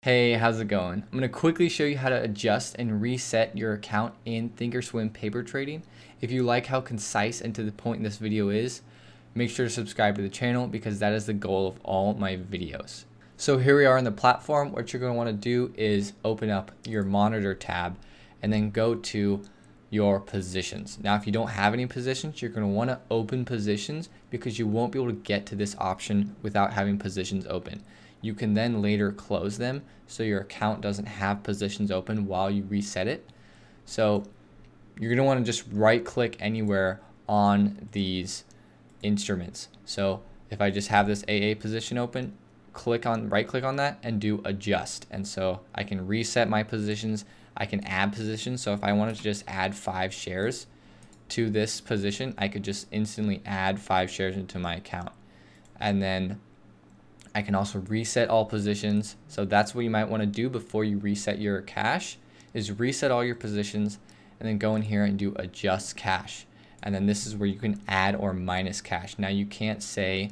Hey, how's it going? I'm going to quickly show you how to adjust and reset your account in Thinkorswim paper trading. If you like how concise and to the point this video is, make sure to subscribe to the channel because that is the goal of all my videos. So here we are on the platform. What you're going to want to do is open up your monitor tab and then go to your positions. Now, if you don't have any positions, you're going to want to open positions because you won't be able to get to this option without having positions open. You can then later close them so your account doesn't have positions open while you reset it. So you're going to want to just right click anywhere on these instruments. So if I just have this AA position open, right click on that and do adjust. And so I can reset my positions. I can add positions. So if I wanted to just add 5 shares to this position, I could just instantly add 5 shares into my account. And then I can also reset all positions. So that's what you might want to do before you reset your cash, is reset all your positions and then go in here and do adjust cash. And then this is where you can add or minus cash. Now you can't say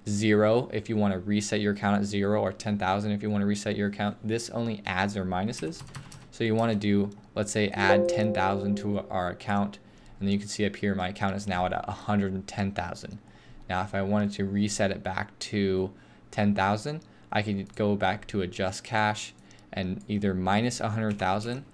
0 if you want to reset your account at 0 or 10,000 if you want to reset your account. This only adds or minuses. So you want to do, let's say, add 10,000 to our account, and then you can see up here my account is now at 110,000. Now if I wanted to reset it back to 10,000, I could go back to adjust cash and either minus 100,000,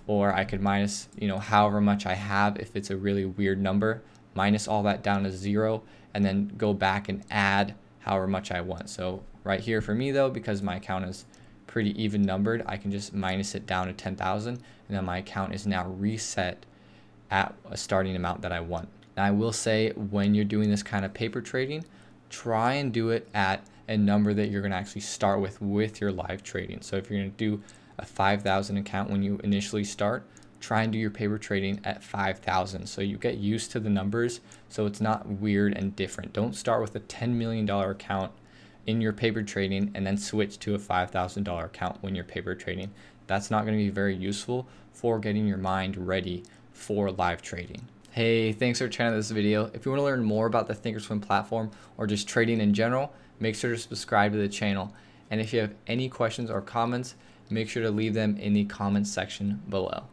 or I could minus, however much I have. If it's a really weird number, minus all that down to 0 and then go back and add however much I want. So right here for me though, because my account is pretty even numbered, I can just minus it down to 10,000 and then my account is now reset at a starting amount that I want. Now I will say, when you're doing this kind of paper trading, try and do it at a number that you're going to actually start with your live trading. So if you're going to do a 5,000 account when you initially start, try and do your paper trading at 5,000 so you get used to the numbers, so it's not weird and different. Don't start with a $10 million account in your paper trading and then switch to a $5,000 account when you're paper trading. That's not going to be very useful for getting your mind ready for live trading. Hey, thanks for checking out this video. If you want to learn more about the Thinkorswim platform or just trading in general, make sure to subscribe to the channel. And if you have any questions or comments, make sure to leave them in the comments section below.